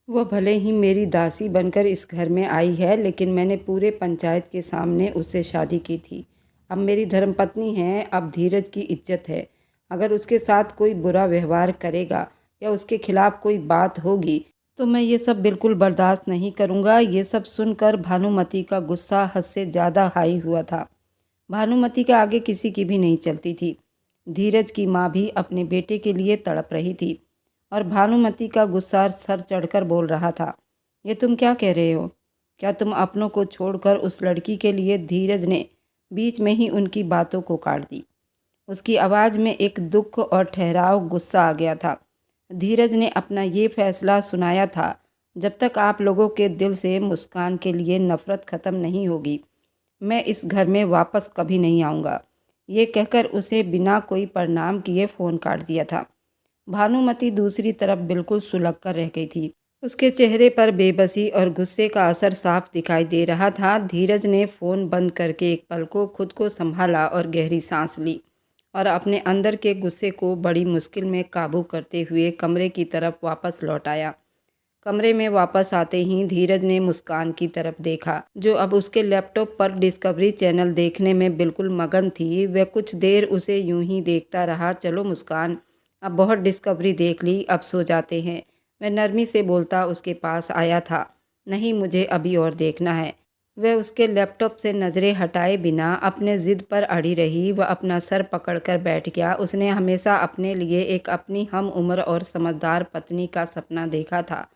वह भले ही मेरी दासी बनकर इस घर में आई है, लेकिन मैंने पूरे पंचायत के सामने उससे शादी की थी। अब मेरी धर्मपत्नी है, अब धीरज की इज्जत है। अगर उसके साथ कोई बुरा व्यवहार करेगा या उसके खिलाफ कोई बात होगी तो मैं ये सब बिल्कुल बर्दाश्त नहीं करूँगा। ये सब सुनकर भानुमति का गुस्सा हद से ज़्यादा हाई हुआ था। भानुमति के आगे किसी की भी नहीं चलती थी। धीरज की माँ भी अपने बेटे के लिए तड़प रही थी और भानुमति का गुस्सा सर चढ़कर बोल रहा था, ये तुम क्या कह रहे हो? क्या तुम अपनों को छोड़कर उस लड़की के लिए? धीरज ने बीच में ही उनकी बातों को काट दी। उसकी आवाज़ में एक दुख और ठहराव गुस्सा आ गया था। धीरज ने अपना ये फैसला सुनाया था, जब तक आप लोगों के दिल से मुस्कान के लिए नफ़रत ख़त्म नहीं होगी, मैं इस घर में वापस कभी नहीं आऊँगा। ये कहकर उसे बिना कोई प्रणाम किए फ़ोन काट दिया था। भानुमति दूसरी तरफ बिल्कुल सुलग कर रह गई थी। उसके चेहरे पर बेबसी और गुस्से का असर साफ दिखाई दे रहा था। धीरज ने फ़ोन बंद करके एक पल को खुद को संभाला और गहरी सांस ली और अपने अंदर के गुस्से को बड़ी मुश्किल में काबू करते हुए कमरे की तरफ वापस लौट आया। कमरे में वापस आते ही धीरज ने मुस्कान की तरफ देखा, जो अब उसके लैपटॉप पर डिस्कवरी चैनल देखने में बिल्कुल मगन थी। वह कुछ देर उसे यूं ही देखता रहा। चलो मुस्कान, अब बहुत डिस्कवरी देख ली, अब सो जाते हैं। वह नरमी से बोलता उसके पास आया था। नहीं, मुझे अभी और देखना है। वह उसके लैपटॉप से नज़रें हटाए बिना अपने ज़िद पर अड़ी रही। वह अपना सर पकड़कर बैठ गया। उसने हमेशा अपने लिए एक अपनी हम उम्र और समझदार पत्नी का सपना देखा था,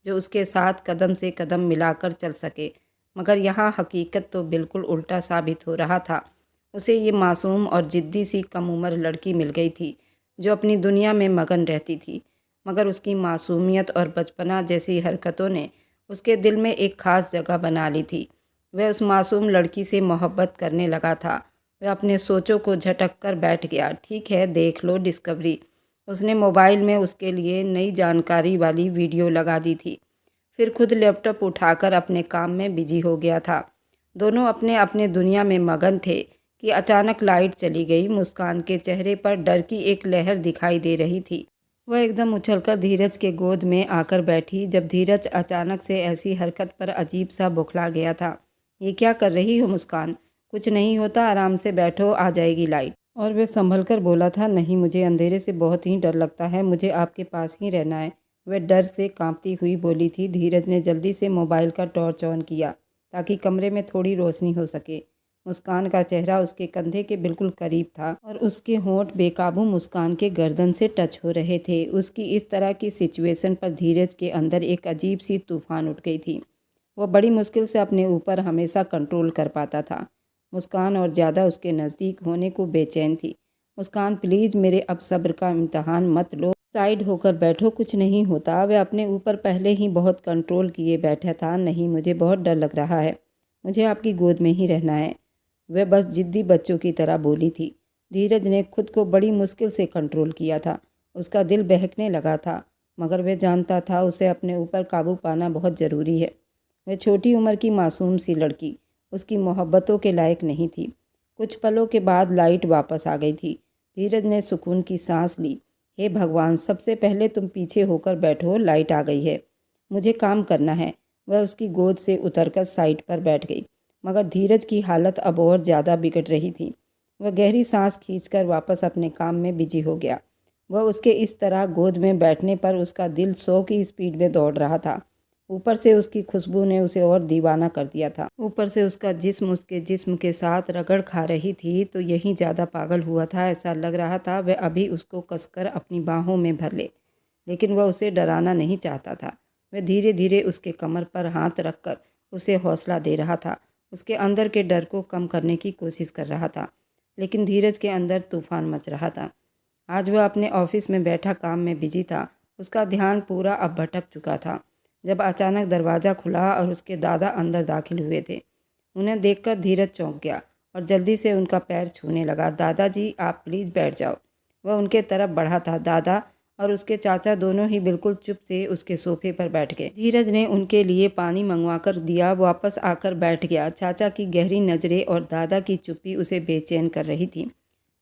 जो उसके साथ कदम से कदम मिलाकर चल सके। मगर यहाँ हकीकत तो बिल्कुल उल्टा साबित हो रहा था। उसे ये मासूम और ज़िद्दी सी कम उम्र लड़की मिल गई थी, जो अपनी दुनिया में मगन रहती थी। मगर उसकी मासूमियत और बचपना जैसी हरकतों ने उसके दिल में एक ख़ास जगह बना ली थी। वह उस मासूम लड़की से मोहब्बत करने लगा था। वह अपने सोचों को झटक कर बैठ गया। ठीक है, देख लो डिस्कवरी। उसने मोबाइल में उसके लिए नई जानकारी वाली वीडियो लगा दी थी। फिर खुद लैपटॉप उठाकर अपने काम में बिजी हो गया था। दोनों अपने अपने दुनिया में मगन थे कि अचानक लाइट चली गई। मुस्कान के चेहरे पर डर की एक लहर दिखाई दे रही थी। वह एकदम उछलकर धीरज के गोद में आकर बैठी, जब धीरज अचानक से ऐसी हरकत पर अजीब सा बौखला गया था। ये क्या कर रही हो मुस्कान? कुछ नहीं होता, आराम से बैठो, आ जाएगी लाइट। और वह संभल कर बोला था, नहीं, मुझे अंधेरे से बहुत ही डर लगता है, मुझे आपके पास ही रहना है। वह डर से कांपती हुई बोली थी। धीरज ने जल्दी से मोबाइल का टॉर्च ऑन किया ताकि कमरे में थोड़ी रोशनी हो सके। मुस्कान का चेहरा उसके कंधे के बिल्कुल करीब था और उसके होंठ बेकाबू मुस्कान के गर्दन से टच हो रहे थे। उसकी इस तरह की सिचुएशन पर धीरज के अंदर एक अजीब सी तूफान उठ गई थी। वह बड़ी मुश्किल से अपने ऊपर हमेशा कंट्रोल कर पाता था। मुस्कान और ज़्यादा उसके नज़दीक होने को बेचैन थी। मुस्कान, प्लीज़ मेरे अब सब्र का इम्तहान मत लो, साइड होकर बैठो, कुछ नहीं होता। वह अपने ऊपर पहले ही बहुत कंट्रोल किए बैठा था। नहीं, मुझे बहुत डर लग रहा है, मुझे आपकी गोद में ही रहना है। वह बस ज़िद्दी बच्चों की तरह बोली थी। धीरज ने खुद को बड़ी मुश्किल से कंट्रोल किया था। उसका दिल बहकने लगा था, मगर वह जानता था उसे अपने ऊपर काबू पाना बहुत ज़रूरी है। वह छोटी उम्र की मासूम सी लड़की उसकी मोहब्बतों के लायक नहीं थी। कुछ पलों के बाद लाइट वापस आ गई थी। धीरज ने सुकून की सांस ली। हे भगवान, सबसे पहले तुम पीछे होकर बैठो, लाइट आ गई है, मुझे काम करना है। वह उसकी गोद से उतरकर साइड पर बैठ गई, मगर धीरज की हालत अब और ज़्यादा बिगड़ रही थी। वह गहरी सांस खींचकर वापस अपने काम में बिजी हो गया। वह उसके इस तरह गोद में बैठने पर उसका दिल 100 की स्पीड में दौड़ रहा था। ऊपर से उसकी खुशबू ने उसे और दीवाना कर दिया था। ऊपर से उसका जिस्म उसके जिस्म के साथ रगड़ खा रही थी, तो यही ज़्यादा पागल हुआ था। ऐसा लग रहा था वह अभी उसको कसकर अपनी बाहों में भर ले, लेकिन वह उसे डराना नहीं चाहता था। वह धीरे धीरे उसके कमर पर हाथ रखकर उसे हौसला दे रहा था, उसके अंदर के डर को कम करने की कोशिश कर रहा था। लेकिन धीरज के अंदर तूफान मच रहा था। आज वह अपने ऑफिस में बैठा काम में बिजी था। उसका ध्यान पूरा अब भटक चुका था, जब अचानक दरवाज़ा खुला और उसके दादा अंदर दाखिल हुए थे। उन्हें देखकर धीरज चौंक गया और जल्दी से उनका पैर छूने लगा। दादाजी, आप प्लीज़ बैठ जाओ। वह उनके तरफ बढ़ा था। दादा और उसके चाचा दोनों ही बिल्कुल चुप से उसके सोफे पर बैठ गए। धीरज ने उनके लिए पानी मंगवा कर दिया, वापस आकर बैठ गया। चाचा की गहरी नज़रें और दादा की चुप्पी उसे बेचैन कर रही थी।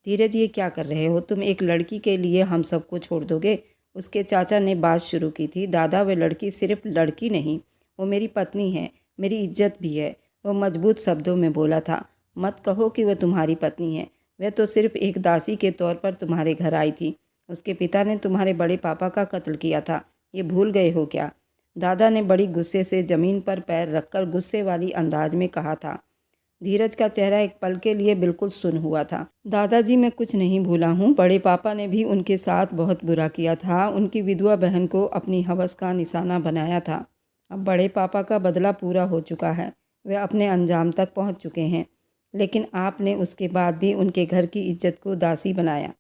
धीरज, ये क्या कर रहे हो तुम? एक लड़की के लिए हम सबको छोड़ दोगे? उसके चाचा ने बात शुरू की थी। दादा, वह लड़की सिर्फ लड़की नहीं, वो मेरी पत्नी है, मेरी इज्जत भी है। वो मजबूत शब्दों में बोला था। मत कहो कि वह तुम्हारी पत्नी है, वह तो सिर्फ एक दासी के तौर पर तुम्हारे घर आई थी। उसके पिता ने तुम्हारे बड़े पापा का कत्ल किया था, ये भूल गए हो क्या? दादा ने बड़ी गुस्से से ज़मीन पर पैर रखकर गुस्से वाली अंदाज में कहा था। धीरज का चेहरा एक पल के लिए बिल्कुल सुन्न हुआ था। दादाजी, मैं कुछ नहीं भूला हूँ। बड़े पापा ने भी उनके साथ बहुत बुरा किया था, उनकी विधवा बहन को अपनी हवस का निशाना बनाया था। अब बड़े पापा का बदला पूरा हो चुका है, वे अपने अंजाम तक पहुँच चुके हैं। लेकिन आपने उसके बाद भी उनके घर की इज्जत को दासी बनाया,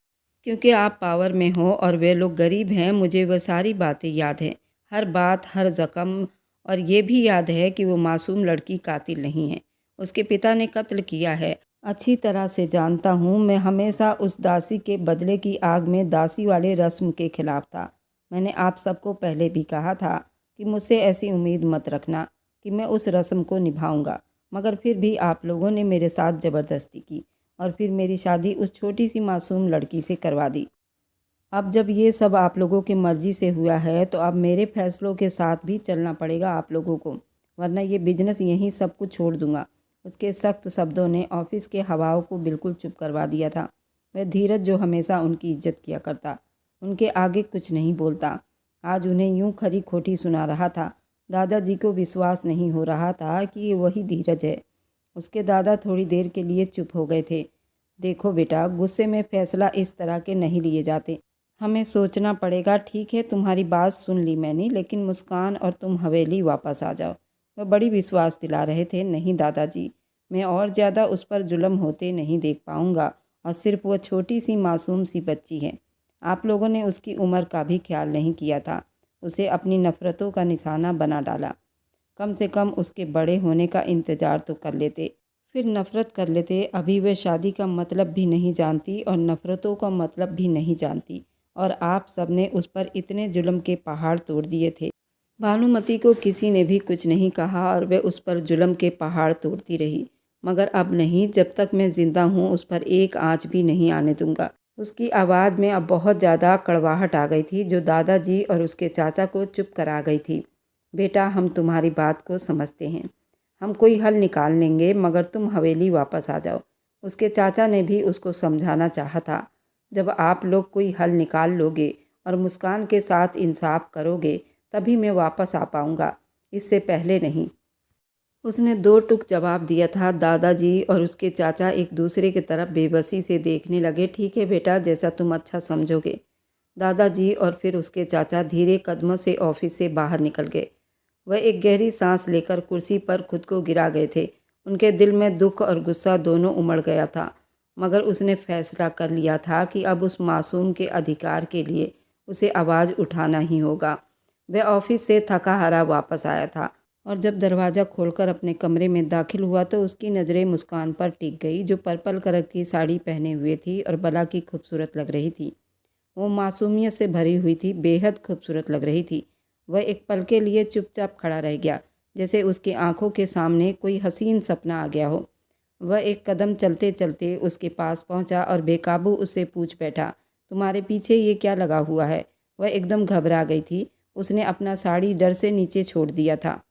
क्योंकि आप पावर में हो और वे लोग गरीब हैं। मुझे वह सारी बातें याद हैं, हर बात, हर ज़ख्म, और ये भी याद है कि वो मासूम लड़की कातिल नहीं है, उसके पिता ने कत्ल किया है। अच्छी तरह से जानता हूँ। मैं हमेशा उस दासी के बदले की आग में दासी वाले रस्म के खिलाफ था। मैंने आप सबको पहले भी कहा था कि मुझसे ऐसी उम्मीद मत रखना कि मैं उस रस्म को निभाऊंगा, मगर फिर भी आप लोगों ने मेरे साथ ज़बरदस्ती की और फिर मेरी शादी उस छोटी सी मासूम लड़की से करवा दी। अब जब ये सब आप लोगों की मर्ज़ी से हुआ है तो अब मेरे फैसलों के साथ भी चलना पड़ेगा आप लोगों को, वरना ये बिजनेस यहीं सब कुछ छोड़ दूंगा। उसके सख्त शब्दों ने ऑफिस के हवाओं को बिल्कुल चुप करवा दिया था। वह धीरज, जो हमेशा उनकी इज्जत किया करता, उनके आगे कुछ नहीं बोलता, आज उन्हें यूं खरी खोटी सुना रहा था। दादाजी को विश्वास नहीं हो रहा था कि ये वही धीरज है। उसके दादा थोड़ी देर के लिए चुप हो गए थे। देखो बेटा, गुस्से में फैसला इस तरह के नहीं लिए जाते, हमें सोचना पड़ेगा। ठीक है, तुम्हारी बात सुन ली मैंने, लेकिन मुस्कान और तुम हवेली वापस आ जाओ। वह बड़ी विश्वास दिला रहे थे। नहीं दादाजी, मैं और ज़्यादा उस पर जुल्म होते नहीं देख पाऊँगा, और सिर्फ वह छोटी सी मासूम सी बच्ची है। आप लोगों ने उसकी उम्र का भी ख्याल नहीं किया था, उसे अपनी नफ़रतों का निशाना बना डाला। कम से कम उसके बड़े होने का इंतज़ार तो कर लेते, फिर नफ़रत कर लेते। अभी वह शादी का मतलब भी नहीं जानती और नफ़रतों का मतलब भी नहीं जानती, और आप सब ने उस पर इतने जुल्म के पहाड़ तोड़ दिए थे। भानुमति को किसी ने भी कुछ नहीं कहा और वह उस पर जुल्म के पहाड़ तोड़ती रही, मगर अब नहीं, जब तक मैं ज़िंदा हूँ उस पर एक आँच भी नहीं आने दूंगा। उसकी आवाज़ में अब बहुत ज़्यादा कड़वाहट आ गई थी, जो दादाजी और उसके चाचा को चुप करा गई थी। बेटा, हम तुम्हारी बात को समझते हैं, हम कोई हल निकाल लेंगे, मगर तुम हवेली वापस आ जाओ। उसके चाचा ने भी उसको समझाना चाहा था। जब आप लोग कोई हल निकाल लोगे और मुस्कान के साथ इंसाफ करोगे, तभी मैं वापस आ पाऊँगा, इससे पहले नहीं। उसने दो टुक जवाब दिया था। दादाजी और उसके चाचा एक दूसरे की तरफ बेबसी से देखने लगे। ठीक है बेटा, जैसा तुम अच्छा समझोगे। दादाजी और फिर उसके चाचा धीरे कदमों से ऑफिस से बाहर निकल गए। वह एक गहरी सांस लेकर कुर्सी पर खुद को गिरा गए थे। उनके दिल में दुख और गुस्सा दोनों उमड़ गया था, मगर उसने फैसला कर लिया था कि अब उस मासूम के अधिकार के लिए उसे आवाज़ उठाना ही होगा। वह ऑफिस से थका हारा वापस आया था, और जब दरवाज़ा खोलकर अपने कमरे में दाखिल हुआ तो उसकी नज़रें मुस्कान पर टिक गई, जो पर्पल कलर की साड़ी पहने हुए थी और बला की खूबसूरत लग रही थी। वो मासूमियत से भरी हुई थी, बेहद खूबसूरत लग रही थी। वह एक पल के लिए चुपचाप खड़ा रह गया, जैसे उसकी आंखों के सामने कोई हसीन सपना आ गया हो। वह एक कदम चलते चलते उसके पास पहुंचा और बेकाबू उससे पूछ बैठा, तुम्हारे पीछे ये क्या लगा हुआ है? वह एकदम घबरा गई थी। उसने अपना साड़ी डर से नीचे छोड़ दिया था,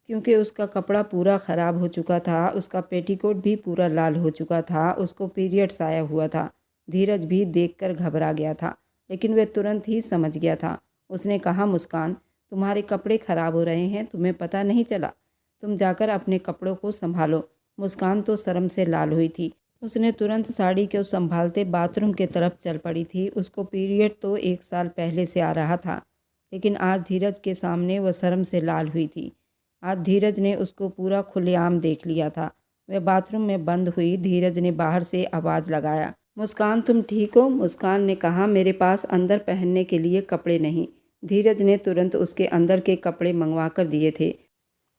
क्योंकि उसका कपड़ा पूरा ख़राब हो चुका था। उसका पेटीकोट भी पूरा लाल हो चुका था। उसको पीरियड्स आया हुआ था। धीरज भी देखकर घबरा गया था, लेकिन वह तुरंत ही समझ गया था। उसने कहा, मुस्कान, तुम्हारे कपड़े ख़राब हो रहे हैं, तुम्हें पता नहीं चला? तुम जाकर अपने कपड़ों को संभालो। मुस्कान तो शर्म से लाल हुई थी। उसने तुरंत साड़ी को संभालते बाथरूम की तरफ चल पड़ी थी। उसको पीरियड तो 1 साल पहले से आ रहा था, लेकिन आज धीरज के सामने वह शर्म से लाल हुई थी। आज धीरज ने उसको पूरा खुलेआम देख लिया था। वह बाथरूम में बंद हुई। धीरज ने बाहर से आवाज़ लगाया, मुस्कान, तुम ठीक हो? मुस्कान ने कहा, मेरे पास अंदर पहनने के लिए कपड़े नहीं। धीरज ने तुरंत उसके अंदर के कपड़े मंगवा कर दिए थे।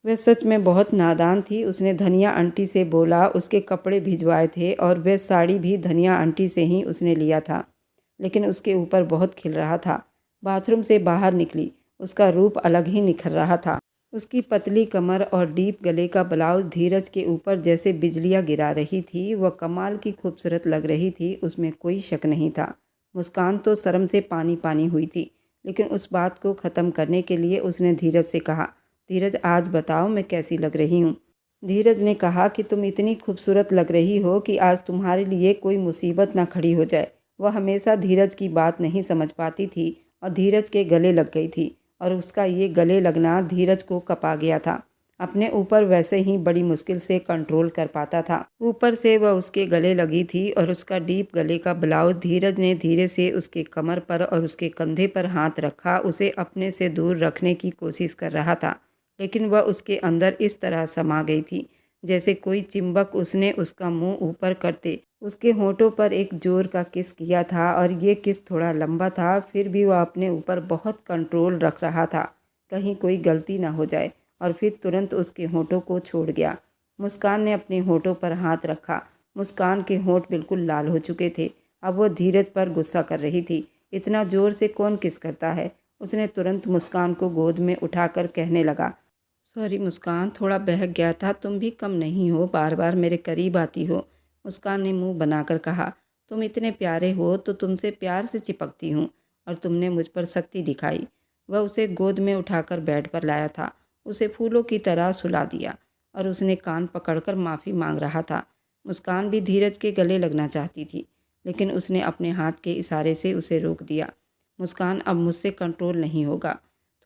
वह सच में बहुत नादान थी। उसने धनिया आंटी से बोला, उसके कपड़े भिजवाए थे, और वह साड़ी भी धनिया आंटी से ही उसने लिया था, लेकिन उसके ऊपर बहुत खिल रहा था। बाथरूम से बाहर निकली, उसका रूप अलग ही निखर रहा था। उसकी पतली कमर और डीप गले का ब्लाउज धीरज के ऊपर जैसे बिजलियां गिरा रही थी। वह कमाल की खूबसूरत लग रही थी, उसमें कोई शक नहीं था। मुस्कान तो शर्म से पानी पानी हुई थी, लेकिन उस बात को ख़त्म करने के लिए उसने धीरज से कहा, धीरज आज बताओ मैं कैसी लग रही हूँ। धीरज ने कहा कि तुम इतनी खूबसूरत लग रही हो कि आज तुम्हारे लिए कोई मुसीबत ना खड़ी हो जाए। वह हमेशा धीरज की बात नहीं समझ पाती थी और धीरज के गले लग गई थी और उसका ये गले लगना धीरज को कपा गया था। अपने ऊपर वैसे ही बड़ी मुश्किल से कंट्रोल कर पाता था, ऊपर से वह उसके गले लगी थी और उसका डीप गले का ब्लाउज। धीरज ने धीरे से उसके कमर पर और उसके कंधे पर हाथ रखा, उसे अपने से दूर रखने की कोशिश कर रहा था, लेकिन वह उसके अंदर इस तरह समा गई थी जैसे कोई चिंबक। उसने उसका मुंह ऊपर करते उसके होठों पर एक जोर का किस किया था और ये किस थोड़ा लंबा था, फिर भी वह अपने ऊपर बहुत कंट्रोल रख रहा था कहीं कोई गलती ना हो जाए, और फिर तुरंत उसके होठों को छोड़ गया। मुस्कान ने अपने होठों पर हाथ रखा। मुस्कान के होठ बिल्कुल लाल हो चुके थे। अब वो धीरज पर गुस्सा कर रही थी। इतना ज़ोर से कौन किस करता है। उसने तुरंत मुस्कान को गोद में उठाकर कहने लगा, सॉरी मुस्कान, थोड़ा बहक गया था, तुम भी कम नहीं हो, बार बार मेरे करीब आती हो। मुस्कान ने मुंह बनाकर कहा, तुम इतने प्यारे हो तो तुमसे प्यार से चिपकती हूँ और तुमने मुझ पर सख्ती दिखाई। वह उसे गोद में उठाकर बेड पर लाया था, उसे फूलों की तरह सुला दिया और उसने कान पकड़कर माफ़ी मांग रहा था। मुस्कान भी धीरज के गले लगना चाहती थी, लेकिन उसने अपने हाथ के इशारे से उसे रोक दिया। मुस्कान, अब मुझसे कंट्रोल नहीं होगा,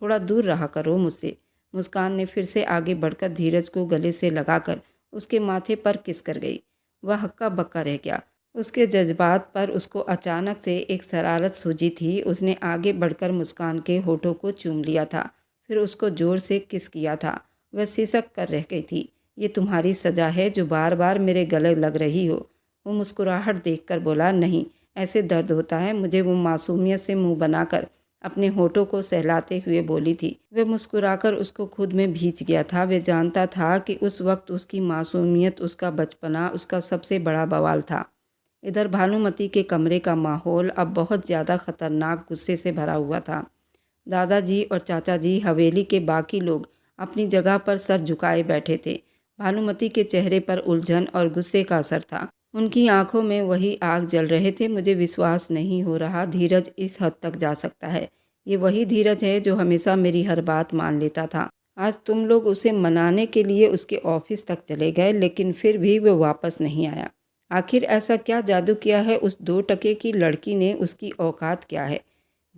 थोड़ा दूर रहा करो मुझसे। मुस्कान ने फिर से आगे बढ़कर धीरज को गले से लगाकर उसके माथे पर किस कर गई। वह हक्का बक्का रह गया। उसके जज्बात पर उसको अचानक से एक शरारत सूझी थी। उसने आगे बढ़कर मुस्कान के होठों को चूम लिया था, फिर उसको ज़ोर से किस किया था। वह सिसक कर रह गई थी। ये तुम्हारी सज़ा है जो बार बार मेरे गले लग रही हो। वो मुस्कुराहट देखकर बोला, नहीं, ऐसे दर्द होता है मुझे। वो मासूमियत से मुंह बनाकर अपने होठों को सहलाते हुए बोली थी। वह मुस्कुराकर उसको खुद में भींच गया था। वह जानता था कि उस वक्त उसकी मासूमियत, उसका बचपना उसका सबसे बड़ा बवाल था। इधर भानुमति के कमरे का माहौल अब बहुत ज़्यादा खतरनाक गुस्से से भरा हुआ था। दादाजी और चाचा जी, हवेली के बाकी लोग अपनी जगह पर सर झुकाए बैठे थे। भानुमति के चेहरे पर उलझन और गुस्से का असर था। उनकी आंखों में वही आग जल रहे थे। मुझे विश्वास नहीं हो रहा धीरज इस हद तक जा सकता है। ये वही धीरज है जो हमेशा मेरी हर बात मान लेता था। आज तुम लोग उसे मनाने के लिए उसके ऑफिस तक चले गए, लेकिन फिर भी वो वापस नहीं आया। आखिर ऐसा क्या जादू किया है उस 2 टके की लड़की ने? उसकी औकात क्या है?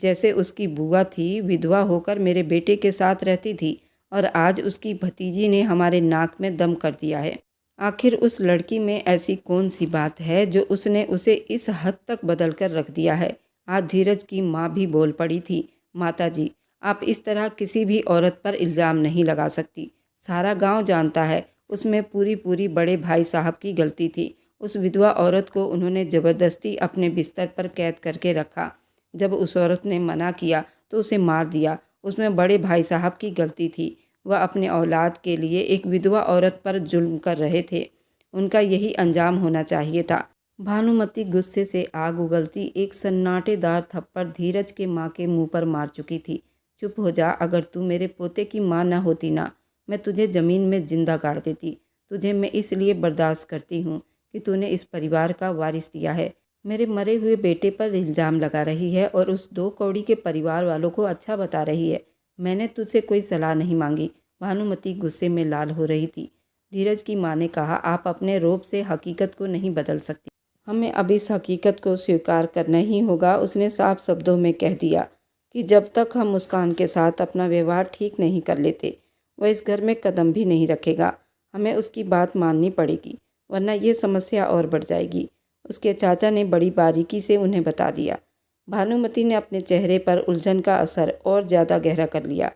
जैसे उसकी बुआ थी, विधवा होकर मेरे बेटे के साथ रहती थी, और आज उसकी भतीजी ने हमारे नाक में दम कर दिया है। आखिर उस लड़की में ऐसी कौन सी बात है जो उसने उसे इस हद तक बदल कर रख दिया है? आज धीरज की माँ भी बोल पड़ी थी, माताजी, आप इस तरह किसी भी औरत पर इल्ज़ाम नहीं लगा सकती। सारा गांव जानता है उसमें पूरी पूरी बड़े भाई साहब की गलती थी। उस विधवा औरत को उन्होंने ज़बरदस्ती अपने बिस्तर पर कैद करके रखा। जब उस औरत ने मना किया तो उसे मार दिया। उसमें बड़े भाई साहब की गलती थी। वह अपने औलाद के लिए एक विधवा औरत पर जुल्म कर रहे थे। उनका यही अंजाम होना चाहिए था। भानुमति गुस्से से आग उगलती एक सन्नाटेदार थप्पड़ धीरज के माँ के मुंह पर मार चुकी थी। चुप हो जा, अगर तू मेरे पोते की माँ न होती ना, मैं तुझे ज़मीन में जिंदा गाड़ देती। तुझे मैं इसलिए बर्दाश्त करती हूँ कि तूने इस परिवार का वारिस दिया है। मेरे मरे हुए बेटे पर इल्ज़ाम लगा रही है और उस 2 कौड़ी के परिवार वालों को अच्छा बता रही है। मैंने तुझसे कोई सलाह नहीं मांगी। भानुमति गुस्से में लाल हो रही थी। धीरज की माँ ने कहा, आप अपने रोब से हकीकत को नहीं बदल सकती। हमें अब इस हकीकत को स्वीकार करना ही होगा। उसने साफ शब्दों में कह दिया कि जब तक हम मुस्कान के साथ अपना व्यवहार ठीक नहीं कर लेते, वह इस घर में कदम भी नहीं रखेगा। हमें उसकी बात माननी पड़ेगी, वरना ये समस्या और बढ़ जाएगी। उसके चाचा ने बड़ी बारीकी से उन्हें बता दिया। भानुमति ने अपने चेहरे पर उलझन का असर और ज़्यादा गहरा कर लिया।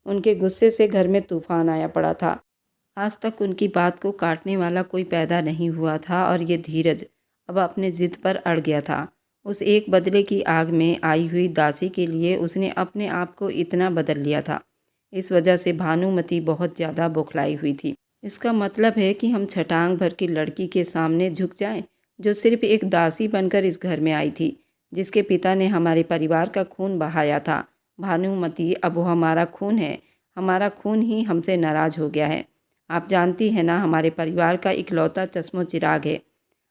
उनके गुस्से से घर में तूफान आया पड़ा था। आज तक उनकी बात को काटने वाला कोई पैदा नहीं हुआ था और ये धीरज अब अपने ज़िद पर अड़ गया था। उस एक बदले की आग में आई हुई दासी के लिए उसने अपने आप को इतना बदल लिया था। इस वजह से भानुमति बहुत ज़्यादा बौखलाई हुई थी। इसका मतलब है कि हम छटांग भर की लड़की के सामने झुक जाएं, जो सिर्फ एक दासी बनकर इस घर में आई थी, जिसके पिता ने हमारे परिवार का खून बहाया था। भानुमति, अब वो हमारा खून है। हमारा खून ही हमसे नाराज़ हो गया है। आप जानती हैं ना, हमारे परिवार का इकलौता चश्मो चिराग है।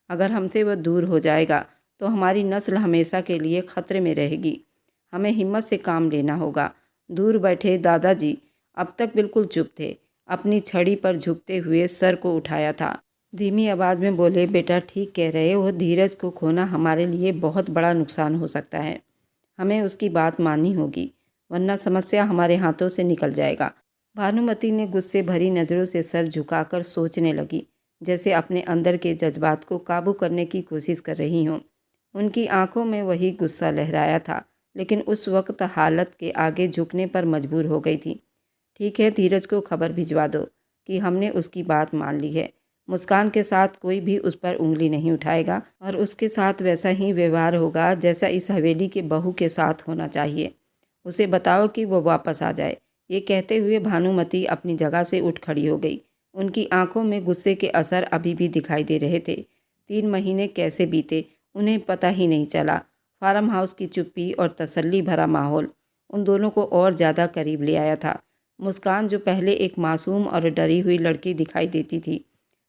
अगर हमसे वह दूर हो जाएगा तो हमारी नस्ल हमेशा के लिए खतरे में रहेगी। हमें हिम्मत से काम लेना होगा। दूर बैठे दादाजी अब तक बिल्कुल चुप थे, अपनी छड़ी पर झुकते हुए सर को उठाया था। धीमी आवाज़ में बोले, बेटा ठीक कह रहे हो, धीरज को खोना हमारे लिए बहुत बड़ा नुकसान हो सकता है। हमें उसकी बात माननी होगी, वरना समस्या हमारे हाथों से निकल जाएगा। भानुमति ने गुस्से भरी नज़रों से सर झुकाकर सोचने लगी, जैसे अपने अंदर के जज्बात को काबू करने की कोशिश कर रही हों। उनकी आंखों में वही गुस्सा लहराया था, लेकिन उस वक्त हालत के आगे झुकने पर मजबूर हो गई थी। ठीक है, धीरज को खबर भिजवा दो कि हमने उसकी बात मान ली है। मुस्कान के साथ कोई भी उस पर उंगली नहीं उठाएगा और उसके साथ वैसा ही व्यवहार होगा जैसा इस हवेली के बहू के साथ होना चाहिए। उसे बताओ कि वो वापस आ जाए। ये कहते हुए भानुमति अपनी जगह से उठ खड़ी हो गई। उनकी आंखों में गुस्से के असर अभी भी दिखाई दे रहे थे। 3 महीने कैसे बीते उन्हें पता ही नहीं चला। फार्म हाउस की चुप्पी और तसल्ली भरा माहौल उन दोनों को और ज़्यादा करीब ले आया था। मुस्कान, जो पहले एक मासूम और डरी हुई लड़की दिखाई देती थी,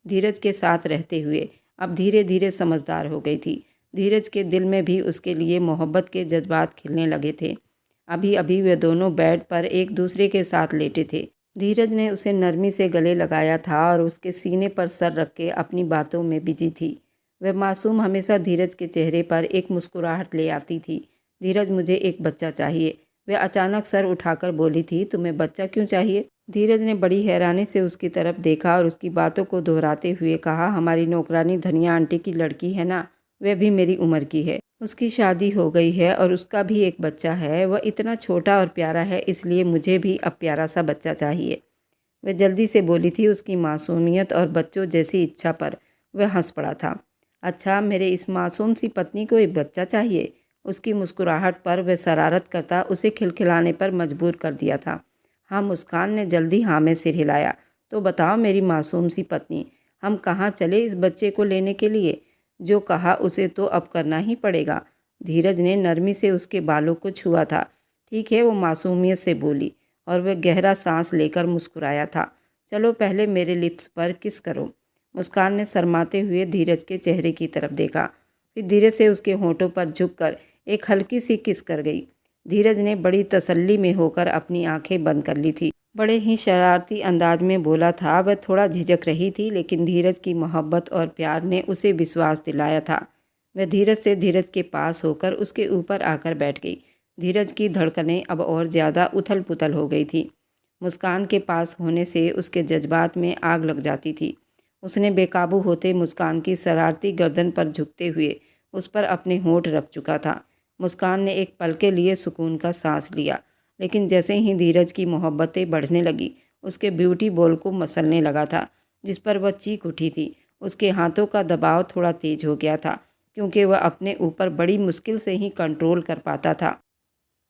धीरज के साथ रहते हुए अब धीरे धीरे समझदार हो गई थी। धीरज के दिल में भी उसके लिए मोहब्बत के जज्बात खिलने लगे थे। अभी अभी वे दोनों बेड पर एक दूसरे के साथ लेटे थे। धीरज ने उसे नरमी से गले लगाया था और उसके सीने पर सर रख के अपनी बातों में बिजी थी। वह मासूम हमेशा धीरज के चेहरे पर एक मुस्कुराहट ले आती थी। धीरज, मुझे एक बच्चा चाहिए। वह अचानक सर उठाकर बोली थी, तुम्हें बच्चा क्यों चाहिए? धीरज ने बड़ी हैरानी से उसकी तरफ देखा और उसकी बातों को दोहराते हुए कहा, हमारी नौकरानी धनिया आंटी की लड़की है ना, वह भी मेरी उम्र की है। उसकी शादी हो गई है और उसका भी एक बच्चा है। वह इतना छोटा और प्यारा है, इसलिए मुझे भी अब प्यारा सा बच्चा चाहिए। वह जल्दी से बोली थी। उसकी मासूमियत और बच्चों जैसी इच्छा पर वह हंस पड़ा था। अच्छा, मेरे इस मासूम सी पत्नी को एक बच्चा चाहिए? उसकी मुस्कुराहट पर वह शरारत करता उसे खिलखिलाने पर मजबूर कर दिया था। हाँ, मुस्कान ने जल्दी हाँ में सिर हिलाया। तो बताओ मेरी मासूम सी पत्नी, हम कहाँ चले इस बच्चे को लेने के लिए? जो कहा उसे तो अब करना ही पड़ेगा। धीरज ने नरमी से उसके बालों को छुआ था। ठीक है, वो मासूमियत से बोली और वह गहरा सांस लेकर मुस्कुराया था। चलो पहले मेरे लिप्स पर किस करो। मुस्कान ने शर्माते हुए धीरज के चेहरे की तरफ देखा, फिर धीरे से उसके होठों पर झुककर एक हल्की सी किस कर गई। धीरज ने बड़ी तसल्ली में होकर अपनी आंखें बंद कर ली थी। बड़े ही शरारती अंदाज में बोला था। वह थोड़ा झिझक रही थी, लेकिन धीरज की मोहब्बत और प्यार ने उसे विश्वास दिलाया था। वह धीरज के पास होकर उसके ऊपर आकर बैठ गई। धीरज की धड़कनें अब और ज़्यादा उथल पुथल हो गई थी। मुस्कान के पास होने से उसके जज्बात में आग लग जाती थी। उसने बेकाबू होते मुस्कान की शरारती गर्दन पर झुकते हुए उस पर अपने होंठ रख चुका था। मुस्कान ने एक पल के लिए सुकून का सांस लिया, लेकिन जैसे ही धीरज की मोहब्बतें बढ़ने लगी, उसके ब्यूटी बॉल को मसलने लगा था, जिस पर वह चीख उठी थी। उसके हाथों का दबाव थोड़ा तेज हो गया था, क्योंकि वह अपने ऊपर बड़ी मुश्किल से ही कंट्रोल कर पाता था।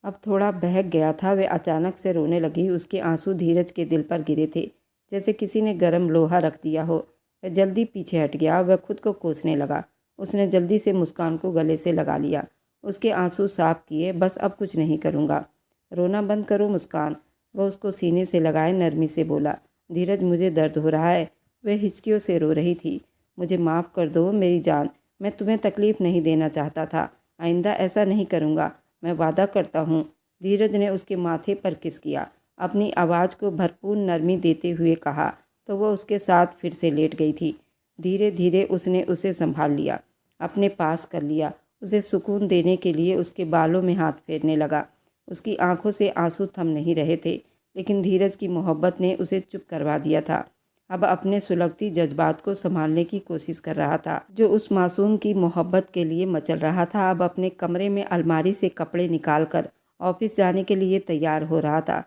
अब थोड़ा बहक गया था। वह अचानक से रोने लगी। उसके आंसू धीरज के दिल पर गिरे थे, जैसे किसी ने गर्म लोहा रख दिया हो। वह जल्दी पीछे हट गया। वह खुद को कोसने लगा। उसने जल्दी से मुस्कान को गले से लगा लिया, उसके आंसू साफ किए। बस अब कुछ नहीं करूँगा, रोना बंद करो मुस्कान। वह उसको सीने से लगाए नरमी से बोला, धीरज मुझे दर्द हो रहा है। वह हिचकियों से रो रही थी। मुझे माफ़ कर दो मेरी जान, मैं तुम्हें तकलीफ़ नहीं देना चाहता था। आइंदा ऐसा नहीं करूँगा, मैं वादा करता हूँ। धीरज ने उसके माथे पर किस किया, अपनी आवाज़ को भरपूर नरमी देते हुए कहा, तो वह उसके साथ फिर से लेट गई थी। धीरे धीरे उसने उसे संभाल लिया, अपने पास कर लिया। उसे सुकून देने के लिए उसके बालों में हाथ फेरने लगा। उसकी आंखों से आंसू थम नहीं रहे थे, लेकिन धीरज की मोहब्बत ने उसे चुप करवा दिया था। अब अपने सुलगती जज्बात को संभालने की कोशिश कर रहा था, जो उस मासूम की मोहब्बत के लिए मचल रहा था। अब अपने कमरे में अलमारी से कपड़े निकालकर ऑफिस जाने के लिए तैयार हो रहा था।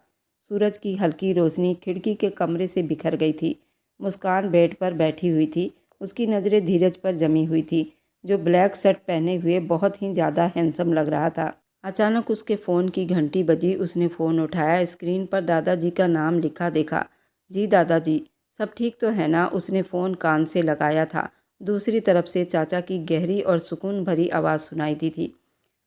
सूरज की हल्की रोशनी खिड़की के कमरे से बिखर गई थी। मुस्कान बेड पर बैठी हुई थी। उसकी नज़रें धीरज पर जमी हुई थी, जो ब्लैक शर्ट पहने हुए बहुत ही ज़्यादा हैंडसम लग रहा था। अचानक उसके फ़ोन की घंटी बजी। उसने फ़ोन उठाया। स्क्रीन पर दादाजी का नाम लिखा देखा। जी दादाजी, सब ठीक तो है ना? उसने फ़ोन कान से लगाया था। दूसरी तरफ से चाचा की गहरी और सुकून भरी आवाज़ सुनाई दी थी।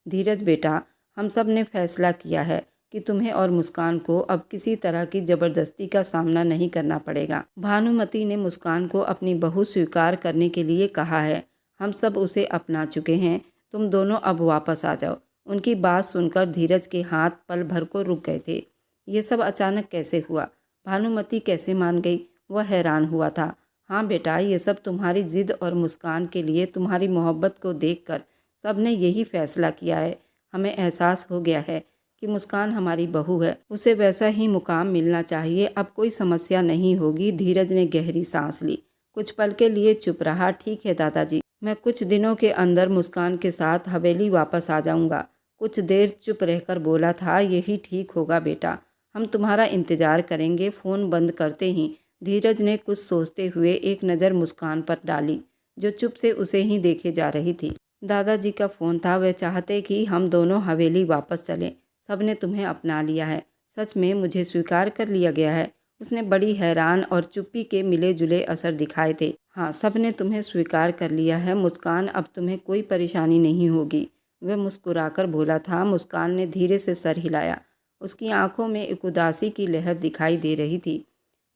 धीरज बेटा, हम सब ने फैसला किया है कि तुम्हें और मुस्कान को अब किसी तरह की ज़बरदस्ती का सामना नहीं करना पड़ेगा। भानुमति ने मुस्कान को अपनी बहू स्वीकार करने के लिए कहा है। हम सब उसे अपना चुके हैं। तुम दोनों अब वापस आ जाओ। उनकी बात सुनकर धीरज के हाथ पल भर को रुक गए थे। ये सब अचानक कैसे हुआ? भानुमति कैसे मान गई? वह हैरान हुआ था। हाँ बेटा, ये सब तुम्हारी जिद और मुस्कान के लिए, तुम्हारी मोहब्बत को देखकर सबने यही फैसला किया है। हमें एहसास हो गया है कि मुस्कान हमारी बहू है, उसे वैसा ही मुकाम मिलना चाहिए। अब कोई समस्या नहीं होगी। धीरज ने गहरी सांस ली, कुछ पल के लिए चुप रहा। ठीक है दादाजी, मैं कुछ दिनों के अंदर मुस्कान के साथ हवेली वापस आ जाऊंगा। कुछ देर चुप रहकर बोला था, यही ठीक होगा बेटा, हम तुम्हारा इंतजार करेंगे। फ़ोन बंद करते ही धीरज ने कुछ सोचते हुए एक नज़र मुस्कान पर डाली, जो चुप से उसे ही देखे जा रही थी। दादाजी का फ़ोन था। वे चाहते कि हम दोनों हवेली वापस चलें। सबने तुम्हें अपना लिया है। सच में मुझे स्वीकार कर लिया गया है? उसने बड़ी हैरान और चुप्पी के मिले जुले असर दिखाए थे। हाँ, सबने तुम्हें स्वीकार कर लिया है मुस्कान, अब तुम्हें कोई परेशानी नहीं होगी। वह मुस्कुराकर बोला था। मुस्कान ने धीरे से सर हिलाया। उसकी आंखों में एक उदासी की लहर दिखाई दे रही थी।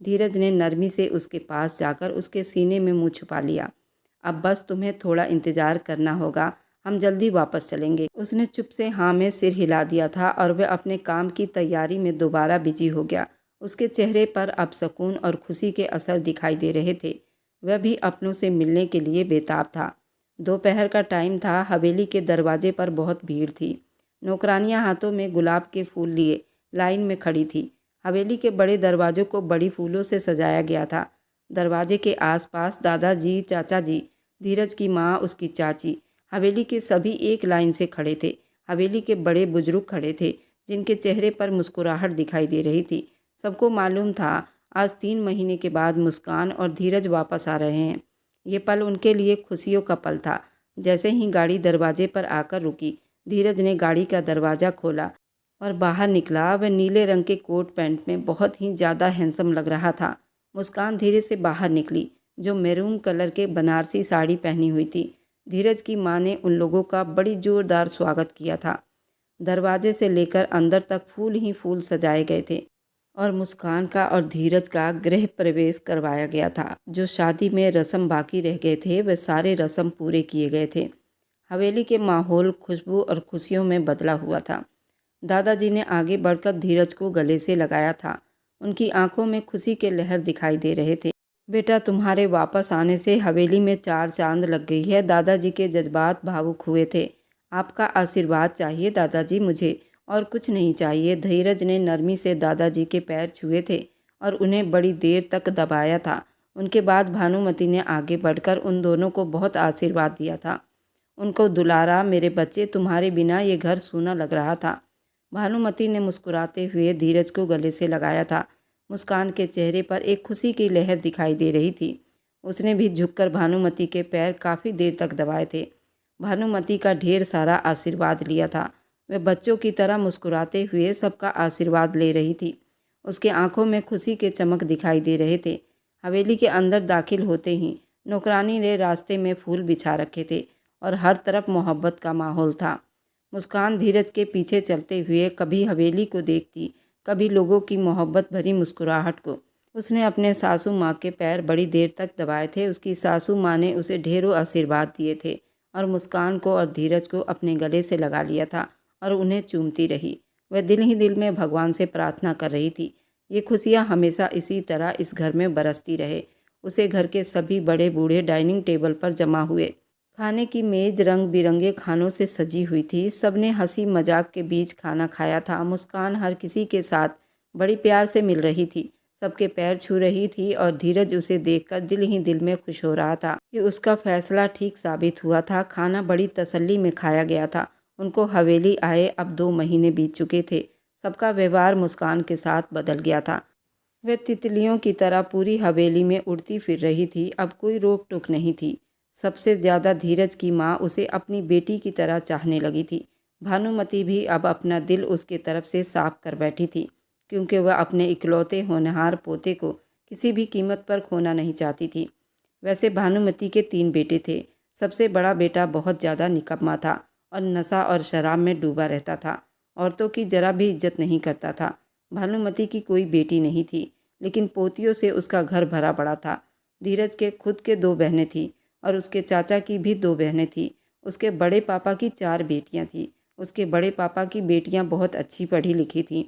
धीरज ने नरमी से उसके पास जाकर उसके सीने में मुंह छुपा लिया। अब बस तुम्हें थोड़ा इंतजार करना होगा, हम जल्दी वापस चलेंगे। उसने चुप से हाँ में सिर हिला दिया था और वह अपने काम की तैयारी में दोबारा बिजी हो गया। उसके चेहरे पर अब सुकून और खुशी के असर दिखाई दे रहे थे। वह भी अपनों से मिलने के लिए बेताब था। दोपहर का टाइम था। हवेली के दरवाजे पर बहुत भीड़ थी। नौकरानियां हाथों में गुलाब के फूल लिए लाइन में खड़ी थी। हवेली के बड़े दरवाजों को बड़ी फूलों से सजाया गया था। दरवाजे के आसपास दादाजी, चाचा जी, धीरज की माँ, उसकी चाची, हवेली के सभी एक लाइन से खड़े थे। हवेली के बड़े बुजुर्ग खड़े थे, जिनके चेहरे पर मुस्कुराहट दिखाई दे रही थी। सबको मालूम था आज 3 महीने के बाद मुस्कान और धीरज वापस आ रहे हैं। ये पल उनके लिए खुशियों का पल था। जैसे ही गाड़ी दरवाजे पर आकर रुकी, धीरज ने गाड़ी का दरवाज़ा खोला और बाहर निकला। वह नीले रंग के कोट पैंट में बहुत ही ज़्यादा हैंडसम लग रहा था। मुस्कान धीरे से बाहर निकली, जो मैरून कलर के बनारसी साड़ी पहनी हुई थी। धीरज की माँ ने उन लोगों का बड़ी जोरदार स्वागत किया था। दरवाजे से लेकर अंदर तक फूल ही फूल सजाए गए थे और मुस्कान का और धीरज का गृह प्रवेश करवाया गया था। जो शादी में रस्म बाकी रह गए थे, वे सारे रस्म पूरे किए गए थे। हवेली के माहौल खुशबू और खुशियों में बदला हुआ था। दादाजी ने आगे बढ़कर धीरज को गले से लगाया था। उनकी आंखों में खुशी के लहर दिखाई दे रहे थे। बेटा, तुम्हारे वापस आने से हवेली में 4 चांद लग गई है। दादाजी के जज्बात भावुक हुए थे। आपका आशीर्वाद चाहिए दादाजी, मुझे और कुछ नहीं चाहिए। धीरज ने नरमी से दादाजी के पैर छुए थे और उन्हें बड़ी देर तक दबाया था। उनके बाद भानुमति ने आगे बढ़कर उन दोनों को बहुत आशीर्वाद दिया था। उनको दुलारा। मेरे बच्चे, तुम्हारे बिना ये घर सूना लग रहा था। भानुमति ने मुस्कुराते हुए धीरज को गले से लगाया था। मुस्कान के चेहरे पर एक खुशी की लहर दिखाई दे रही थी। उसने भी झुककर भानुमति के पैर काफ़ी देर तक दबाए थे। भानुमति का ढेर सारा आशीर्वाद लिया था। वह बच्चों की तरह मुस्कुराते हुए सबका आशीर्वाद ले रही थी। उसके आंखों में खुशी के चमक दिखाई दे रहे थे। हवेली के अंदर दाखिल होते ही नौकरानी ने रास्ते में फूल बिछा रखे थे और हर तरफ मोहब्बत का माहौल था। मुस्कान धीरज के पीछे चलते हुए कभी हवेली को देखती, कभी लोगों की मोहब्बत भरी मुस्कुराहट को। उसने अपने सासू माँ के पैर बड़ी देर तक दबाए थे। उसकी सासू माँ ने उसे ढेरों आशीर्वाद दिए थे और मुस्कान को और धीरज को अपने गले से लगा लिया था और उन्हें चूमती रही। वह दिल ही दिल में भगवान से प्रार्थना कर रही थी, ये खुशियाँ हमेशा इसी तरह इस घर में बरसती रहे। उसे घर के सभी बड़े बूढ़े डाइनिंग टेबल पर जमा हुए। खाने की मेज रंग बिरंगे खानों से सजी हुई थी। सबने हंसी मजाक के बीच खाना खाया था। मुस्कान हर किसी के साथ बड़ी प्यार से मिल रही थी, सबके पैर छू रही थी और धीरज उसे देखकर दिल ही दिल में खुश हो रहा था कि उसका फैसला ठीक साबित हुआ था। खाना बड़ी तसल्ली में खाया गया था। उनको हवेली आए अब 2 महीने बीत चुके थे। सबका व्यवहार मुस्कान के साथ बदल गया था। वह तितलियों की तरह पूरी हवेली में उड़ती फिर रही थी। अब कोई रोक टोक नहीं थी। सबसे ज़्यादा धीरज की माँ उसे अपनी बेटी की तरह चाहने लगी थी। भानुमति भी अब अपना दिल उसके तरफ से साफ कर बैठी थी, क्योंकि वह अपने इकलौते होनहार पोते को किसी भी कीमत पर खोना नहीं चाहती थी। वैसे भानुमति के 3 बेटे थे। सबसे बड़ा बेटा बहुत ज़्यादा निकम्मा था और नशा और शराब में डूबा रहता था। औरतों की जरा भी इज्जत नहीं करता था। भानुमति की कोई बेटी नहीं थी, लेकिन पोतियों से उसका घर भरा पड़ा था। धीरज के खुद के 2 बहनें थीं और उसके चाचा की भी 2 बहनें थीं। उसके बड़े पापा की 4 बेटियां थीं। उसके बड़े पापा की बेटियां बहुत अच्छी पढ़ी लिखी थीं,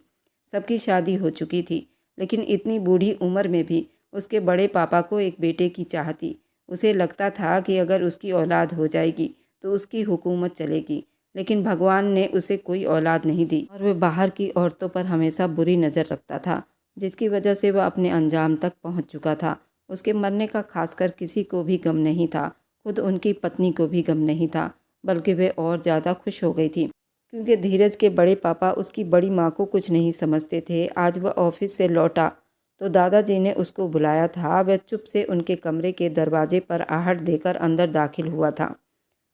सबकी शादी हो चुकी थी, लेकिन इतनी बूढ़ी उम्र में भी उसके बड़े पापा को एक बेटे की चाह थी। उसे लगता था कि अगर उसकी औलाद हो जाएगी तो उसकी हुकूमत चलेगी, लेकिन भगवान ने उसे कोई औलाद नहीं दी और वह बाहर की औरतों पर हमेशा बुरी नज़र रखता था, जिसकी वजह से वह अपने अंजाम तक पहुंच चुका था। उसके मरने का खासकर किसी को भी गम नहीं था, खुद उनकी पत्नी को भी गम नहीं था, बल्कि वे और ज़्यादा खुश हो गई थी, क्योंकि धीरज के बड़े पापा उसकी बड़ी माँ को कुछ नहीं समझते थे। आज वह ऑफिस से लौटा तो दादाजी ने उसको बुलाया था। वह चुप से उनके कमरे के दरवाजे पर आहट देकर अंदर दाखिल हुआ था।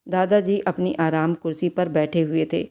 दादाजी अपनी आराम कुर्सी पर बैठे हुए थे।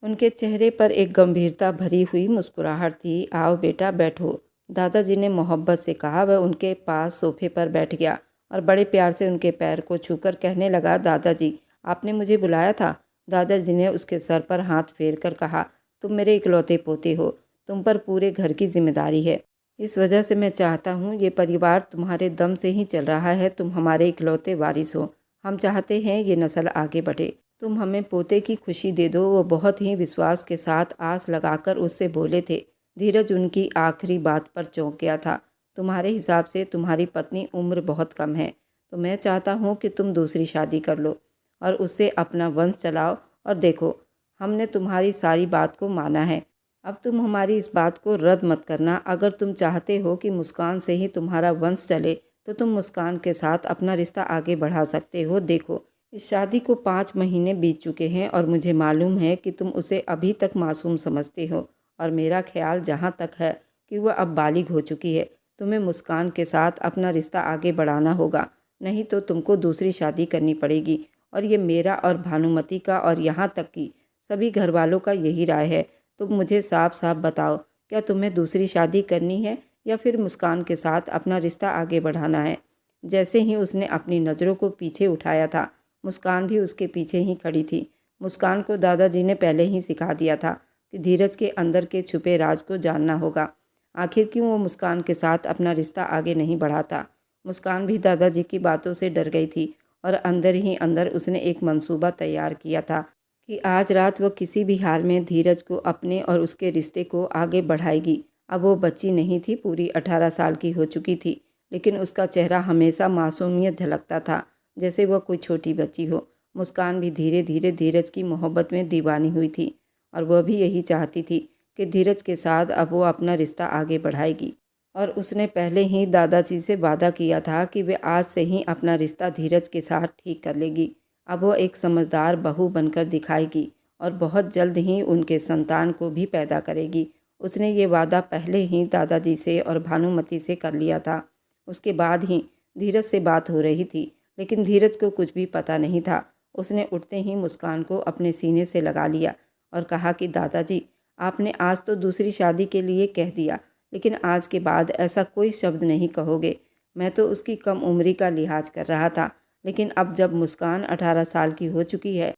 उनके चेहरे पर एक गंभीरता भरी हुई मुस्कुराहट थी। आओ बेटा बैठो, दादाजी ने मोहब्बत से कहा। वह उनके पास सोफे पर बैठ गया और बड़े प्यार से उनके पैर को छूकर कहने लगा, दादाजी आपने मुझे बुलाया था। दादाजी ने उसके सर पर हाथ फेर कर कहा, तुम मेरे इकलौते पोते हो, तुम पर पूरे घर की जिम्मेदारी है। इस वजह से मैं चाहता हूँ ये परिवार तुम्हारे दम से ही चल रहा है। तुम हमारे इकलौते वारिस हो। हम चाहते हैं ये नस्ल आगे बढ़े। तुम हमें पोते की खुशी दे दो। वो बहुत ही विश्वास के साथ आस लगाकर उससे बोले थे। धीरज उनकी आखिरी बात पर चौंक गया था। तुम्हारे हिसाब से तुम्हारी पत्नी उम्र बहुत कम है, तो मैं चाहता हूँ कि तुम दूसरी शादी कर लो और उससे अपना वंश चलाओ। और देखो, हमने तुम्हारी सारी बात को माना है, अब तुम हमारी इस बात को रद्द मत करना। अगर तुम चाहते हो कि मुस्कान से ही तुम्हारा वंश चले तो तुम मुस्कान के साथ अपना रिश्ता आगे बढ़ा सकते हो। देखो, इस शादी को 5 महीने बीत चुके हैं और मुझे मालूम है कि तुम उसे अभी तक मासूम समझते हो, और मेरा ख्याल जहाँ तक है कि वह अब बालिग हो चुकी है। तुम्हें मुस्कान के साथ अपना रिश्ता आगे बढ़ाना होगा, नहीं तो तुमको दूसरी शादी करनी पड़ेगी। और ये मेरा और भानुमति का और यहाँ तक कि सभी घर वालों का यही राय है। तुम मुझे साफ साफ बताओ, क्या तुम्हें दूसरी शादी करनी है या फिर मुस्कान के साथ अपना रिश्ता आगे बढ़ाना है। जैसे ही उसने अपनी नज़रों को पीछे उठाया था, मुस्कान भी उसके पीछे ही खड़ी थी। मुस्कान को दादाजी ने पहले ही सिखा दिया था कि धीरज के अंदर के छुपे राज को जानना होगा। आखिर क्यों वो मुस्कान के साथ अपना रिश्ता आगे नहीं बढ़ाता। मुस्कान भी दादाजी की बातों से डर गई थी और अंदर ही अंदर उसने एक मंसूबा तैयार किया था कि आज रात वो किसी भी हाल में धीरज को अपने और उसके रिश्ते को आगे बढ़ाएगी। अब वो बच्ची नहीं थी, पूरी 18 साल की हो चुकी थी, लेकिन उसका चेहरा हमेशा मासूमियत झलकता था, जैसे वह कोई छोटी बच्ची हो। मुस्कान भी धीरे धीरे धीरज की मोहब्बत में दीवानी हुई थी और वह भी यही चाहती थी कि धीरज के साथ अब वो अपना रिश्ता आगे बढ़ाएगी। और उसने पहले ही दादाजी से वादा किया था कि वे आज से ही अपना रिश्ता धीरज के साथ ठीक कर लेगी। अब वो एक समझदार बहू बनकर दिखाएगी और बहुत जल्द ही उनके संतान को भी पैदा करेगी। उसने ये वादा पहले ही दादाजी से और भानुमति से कर लिया था। उसके बाद ही धीरज से बात हो रही थी, लेकिन धीरज को कुछ भी पता नहीं था। उसने उठते ही मुस्कान को अपने सीने से लगा लिया और कहा कि दादाजी, आपने आज तो दूसरी शादी के लिए कह दिया, लेकिन आज के बाद ऐसा कोई शब्द नहीं कहोगे। मैं तो उसकी कम उम्री का लिहाज कर रहा था, लेकिन अब जब मुस्कान 18 साल की हो चुकी है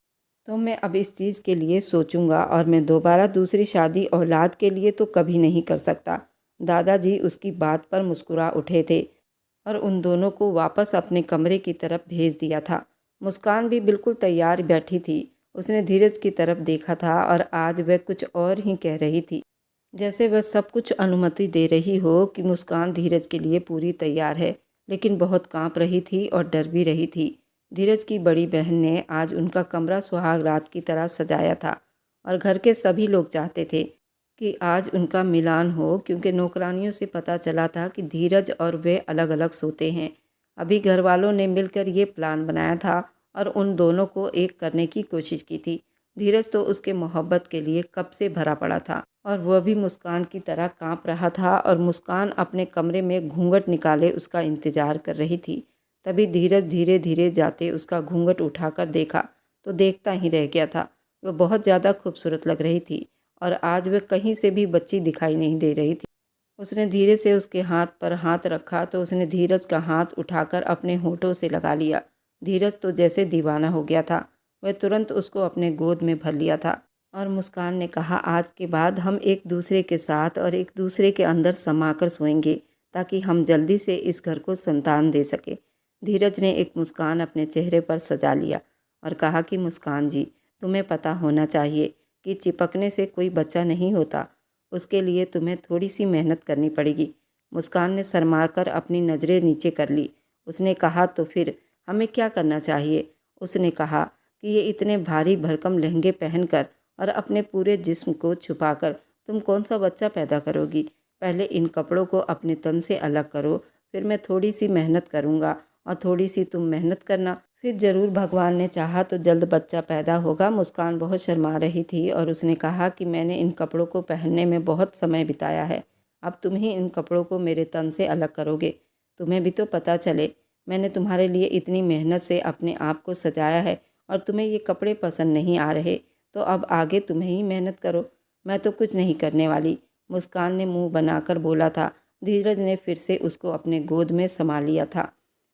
तो मैं अब इस चीज़ के लिए सोचूंगा, और मैं दोबारा दूसरी शादी औलाद के लिए तो कभी नहीं कर सकता। दादाजी उसकी बात पर मुस्कुरा उठे थे और उन दोनों को वापस अपने कमरे की तरफ भेज दिया था। मुस्कान भी बिल्कुल तैयार बैठी थी। उसने धीरज की तरफ देखा था और आज वह कुछ और ही कह रही थी, जैसे वह सब कुछ अनुमति दे रही हो कि मुस्कान धीरज के लिए पूरी तैयार है, लेकिन बहुत कांप रही थी और डर भी रही थी। धीरज की बड़ी बहन ने आज उनका कमरा सुहाग रात की तरह सजाया था और घर के सभी लोग चाहते थे कि आज उनका मिलान हो, क्योंकि नौकरानियों से पता चला था कि धीरज और वे अलग अलग सोते हैं। अभी घर वालों ने मिलकर ये प्लान बनाया था और उन दोनों को एक करने की कोशिश की थी। धीरज तो उसके मोहब्बत के लिए कब से भरा पड़ा था और वह भी मुस्कान की तरह कांप रहा था, और मुस्कान अपने कमरे में घूंघट निकाले उसका इंतजार कर रही थी। तभी धीरज धीरे धीरे जाते उसका घूंघट उठाकर देखा तो देखता ही रह गया था। वह बहुत ज़्यादा खूबसूरत लग रही थी और आज वह कहीं से भी बच्ची दिखाई नहीं दे रही थी। उसने धीरे से उसके हाथ पर हाथ रखा तो उसने धीरज का हाथ उठाकर अपने होठों से लगा लिया। धीरज तो जैसे दीवाना हो गया था। वह तुरंत उसको अपने गोद में भर लिया था और मुस्कान ने कहा, आज के बाद हम एक दूसरे के साथ और एक दूसरे के अंदर समाकर सोएंगे, ताकि हम जल्दी से इस घर को संतान दे सके। धीरज ने एक मुस्कान अपने चेहरे पर सजा लिया और कहा कि मुस्कान जी, तुम्हें पता होना चाहिए कि चिपकने से कोई बच्चा नहीं होता, उसके लिए तुम्हें थोड़ी सी मेहनत करनी पड़ेगी। मुस्कान ने शर्मा कर अपनी नज़रें नीचे कर ली। उसने कहा, तो फिर हमें क्या करना चाहिए? उसने कहा कि ये इतने भारी भरकम लहंगे पहनकर और अपने पूरे जिस्म को छुपाकर तुम कौन सा बच्चा पैदा करोगी? पहले इन कपड़ों को अपने तन से अलग करो, फिर मैं थोड़ी सी मेहनत करूँगा और थोड़ी सी तुम मेहनत करना, फिर ज़रूर भगवान ने चाहा तो जल्द बच्चा पैदा होगा। मुस्कान बहुत शर्मा रही थी और उसने कहा कि मैंने इन कपड़ों को पहनने में बहुत समय बिताया है, अब तुम ही इन कपड़ों को मेरे तन से अलग करोगे। तुम्हें भी तो पता चले, मैंने तुम्हारे लिए इतनी मेहनत से अपने आप को सजाया है और तुम्हें ये कपड़े पसंद नहीं आ रहे, तो अब आगे तुम्हें ही मेहनत करो, मैं तो कुछ नहीं करने वाली। मुस्कान ने मुंह बनाकर बोला था। धीरज ने फिर से उसको अपने गोद में समा लिया था।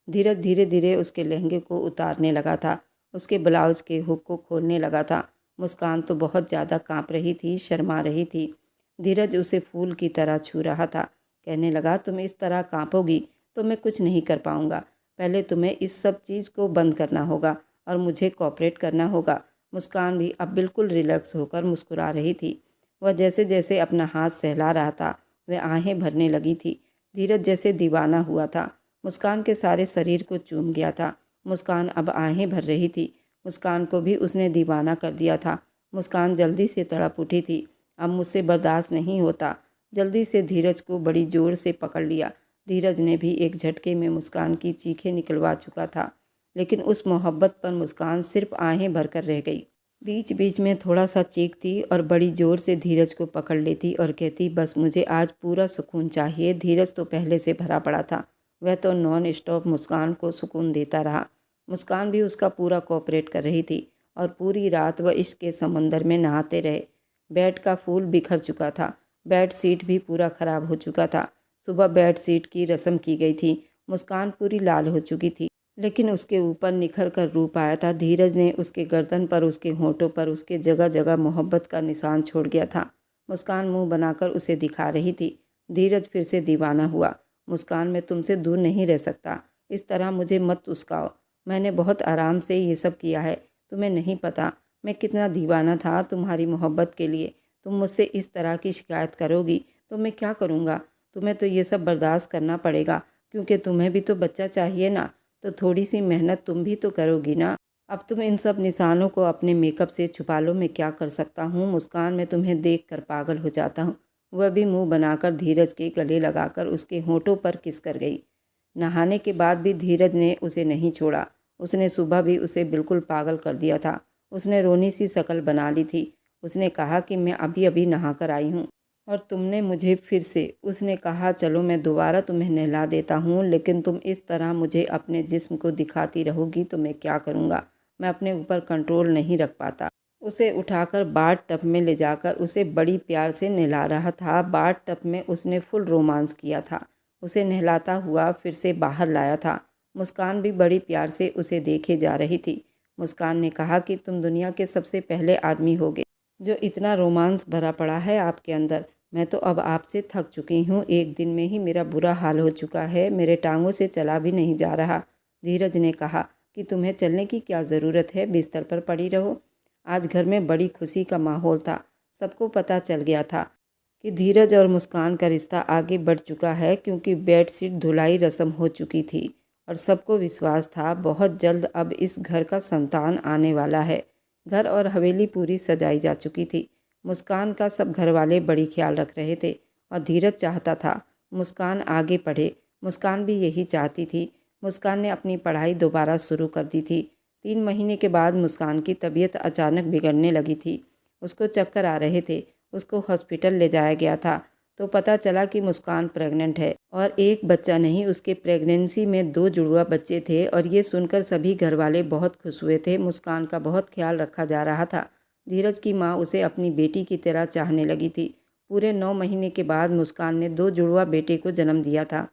धीरज धीरे धीरे उसके लहंगे को उतारने लगा था, उसके ब्लाउज के हुक को खोलने लगा था। मुस्कान तो बहुत ज़्यादा काँप रही थी, शर्मा रही थी। धीरज उसे फूल की तरह छू रहा था। कहने लगा, तुम इस तरह काँपोगी तो मैं कुछ नहीं कर पाऊँगा। पहले तुम्हें इस सब चीज़ को बंद करना होगा और मुझे कोऑपरेट करना होगा। मुस्कान भी अब बिल्कुल रिलैक्स होकर मुस्कुरा रही थी। वह जैसे जैसे अपना हाथ सहला रहा था, वह आहें भरने लगी थी। धीरज जैसे दीवाना हुआ था, मुस्कान के सारे शरीर को चूम गया था। मुस्कान अब आहें भर रही थी। मुस्कान को भी उसने दीवाना कर दिया था। मुस्कान जल्दी से तड़प उठी थी। अब मुझसे बर्दाश्त नहीं होता। जल्दी से धीरज को बड़ी जोर से पकड़ लिया। धीरज ने भी एक झटके में मुस्कान की चीखें निकलवा चुका था, लेकिन उस मोहब्बत पर मुस्कान सिर्फ आहें भरकर रह गई। बीच बीच में थोड़ा सा चीखती और बड़ी जोर से धीरज को पकड़ लेती और कहती, बस मुझे आज पूरा सुकून चाहिए। धीरज तो पहले से भरा पड़ा था, वह तो नॉन स्टॉप मुस्कान को सुकून देता रहा। मुस्कान भी उसका पूरा कोऑपरेट कर रही थी और पूरी रात वह इश्क के समंदर में नहाते रहे। बेड का फूल बिखर चुका था, बेड शीट भी पूरा ख़राब हो चुका था। सुबह बेड शीट की रस्म की गई थी। मुस्कान पूरी लाल हो चुकी थी, लेकिन उसके ऊपर निखर कर रूप आया था। धीरज ने उसके गर्दन पर, उसके होंठों पर, उसके जगह जगह मोहब्बत का निशान छोड़ गया था। मुस्कान मुंह बनाकर उसे दिखा रही थी। धीरज फिर से दीवाना हुआ। मुस्कान, मैं तुमसे दूर नहीं रह सकता, इस तरह मुझे मत उस्काओ। मैंने बहुत आराम से ये सब किया है, तुम्हें नहीं पता मैं कितना दीवाना था तुम्हारी मोहब्बत के लिए। तुम मुझसे इस तरह की शिकायत करोगी तो मैं क्या करूँगा? तुम्हें तो ये सब बर्दाश्त करना पड़ेगा, क्योंकि तुम्हें भी तो बच्चा चाहिए ना, तो थोड़ी सी मेहनत तुम भी तो करोगी ना। अब तुम इन सब निशानों को अपने मेकअप से छुपा लो, मैं क्या कर सकता हूँ? मुस्कान, मैं तुम्हें देख कर पागल हो जाता हूँ। वह भी मुंह बनाकर धीरज के गले लगाकर उसके होंठों पर किस कर गई। नहाने के बाद भी धीरज ने उसे नहीं छोड़ा। उसने सुबह भी उसे बिल्कुल पागल कर दिया था। उसने रोनी सी शक्ल बना ली थी। उसने कहा कि मैं अभी अभी नहा कर आई हूँ और तुमने मुझे फिर से। उसने कहा, चलो मैं दोबारा तुम्हें नहला देता हूँ, लेकिन तुम इस तरह मुझे अपने जिस्म को दिखाती रहोगी तो मैं क्या करूँगा? मैं अपने ऊपर कंट्रोल नहीं रख पाता। उसे उठाकर बाथ टब में ले जाकर उसे बड़ी प्यार से नहला रहा था। बाथ टब में उसने फुल रोमांस किया था। उसे नहलाता हुआ फिर से बाहर लाया था। मुस्कान भी बड़ी प्यार से उसे देखे जा रही थी। मुस्कान ने कहा कि तुम दुनिया के सबसे पहले आदमी होगे जो इतना रोमांस भरा पड़ा है आपके अंदर। मैं तो अब आपसे थक चुकी हूँ। एक दिन में ही मेरा बुरा हाल हो चुका है, मेरे टांगों से चला भी नहीं जा रहा। धीरज ने कहा कि तुम्हें चलने की क्या ज़रूरत है, बिस्तर पर पड़ी रहो। आज घर में बड़ी खुशी का माहौल था। सबको पता चल गया था कि धीरज और मुस्कान का रिश्ता आगे बढ़ चुका है, क्योंकि बेडशीट धुलाई रस्म हो चुकी थी और सबको विश्वास था बहुत जल्द अब इस घर का संतान आने वाला है। घर और हवेली पूरी सजाई जा चुकी थी। मुस्कान का सब घर वाले बड़ी ख्याल रख रहे थे और धीरज चाहता था मुस्कान आगे पढ़े। मुस्कान भी यही चाहती थी। मुस्कान ने अपनी पढ़ाई दोबारा शुरू कर दी थी। 3 महीने के बाद मुस्कान की तबीयत अचानक बिगड़ने लगी थी। उसको चक्कर आ रहे थे। उसको हॉस्पिटल ले जाया गया था तो पता चला कि मुस्कान प्रेग्नेंट है और एक बच्चा नहीं, उसके प्रेगनेंसी में 2 जुड़वा बच्चे थे। और ये सुनकर सभी घर वाले बहुत खुश हुए थे। मुस्कान का बहुत ख्याल रखा जा रहा था। धीरज की माँ उसे अपनी बेटी की तरह चाहने लगी थी। पूरे 9 महीने के बाद मुस्कान ने 2 जुड़वा बेटे को जन्म दिया था।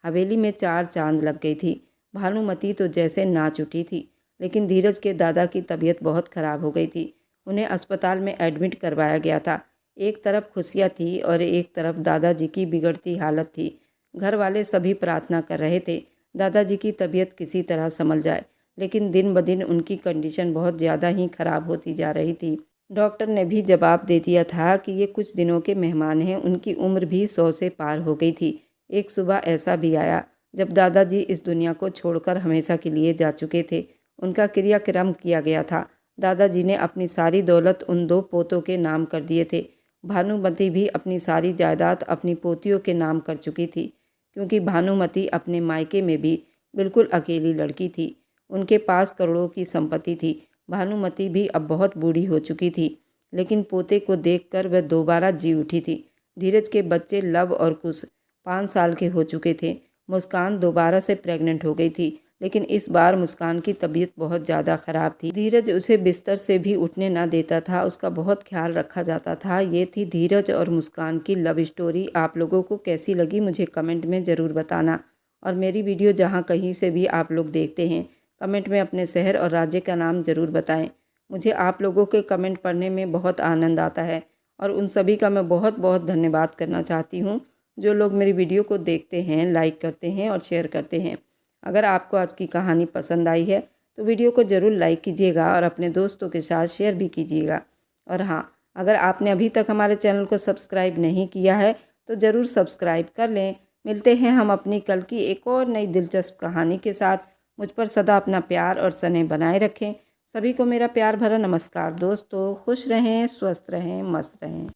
हवेली में 4 चांद लग गई थी। भानुमती तो जैसे नाच उठी थी, लेकिन धीरज के दादा की तबीयत बहुत ख़राब हो गई थी। उन्हें अस्पताल में एडमिट करवाया गया था। एक तरफ खुशियाँ थी और एक तरफ दादाजी की बिगड़ती हालत थी। घर वाले सभी प्रार्थना कर रहे थे दादाजी की तबीयत किसी तरह संभल जाए, लेकिन दिन ब दिन उनकी कंडीशन बहुत ज़्यादा ही ख़राब होती जा रही थी। डॉक्टर ने भी जवाब दे दिया था कि ये कुछ दिनों के मेहमान हैं, उनकी उम्र भी 100 से पार हो गई थी। एक सुबह ऐसा भी आया जब दादाजी इस दुनिया को छोड़कर हमेशा के लिए जा चुके थे। उनका क्रियाक्रम किया गया था। दादाजी ने अपनी सारी दौलत उन 2 पोतों के नाम कर दिए थे। भानुमती भी अपनी सारी जायदाद अपनी पोतियों के नाम कर चुकी थी, क्योंकि भानुमती अपने मायके में भी बिल्कुल अकेली लड़की थी। उनके पास करोड़ों की संपत्ति थी। भानुमती भी अब बहुत बूढ़ी हो चुकी थी, लेकिन पोते को देखकर वह दोबारा जी उठी थी। धीरज के बच्चे लव और कुश 5 साल के हो चुके थे। मुस्कान दोबारा से प्रेग्नेंट हो गई थी, लेकिन इस बार मुस्कान की तबीयत बहुत ज़्यादा ख़राब थी। धीरज उसे बिस्तर से भी उठने ना देता था, उसका बहुत ख्याल रखा जाता था। ये थी धीरज और मुस्कान की लव स्टोरी। आप लोगों को कैसी लगी मुझे कमेंट में ज़रूर बताना। और मेरी वीडियो जहाँ कहीं से भी आप लोग देखते हैं, कमेंट में अपने शहर और राज्य का नाम ज़रूर बताएं। मुझे आप लोगों के कमेंट पढ़ने में बहुत आनंद आता है और उन सभी का मैं बहुत बहुत धन्यवाद करना चाहती हूँ जो लोग मेरी वीडियो को देखते हैं, लाइक करते हैं और शेयर करते हैं। अगर आपको आज की कहानी पसंद आई है तो वीडियो को ज़रूर लाइक कीजिएगा और अपने दोस्तों के साथ शेयर भी कीजिएगा। और हाँ, अगर आपने अभी तक हमारे चैनल को सब्सक्राइब नहीं किया है तो ज़रूर सब्सक्राइब कर लें। मिलते हैं हम अपनी कल की एक और नई दिलचस्प कहानी के साथ। मुझ पर सदा अपना प्यार और स्नेह बनाए रखें। सभी को मेरा प्यार भरा नमस्कार। दोस्तों खुश रहें, स्वस्थ रहें, मस्त रहें।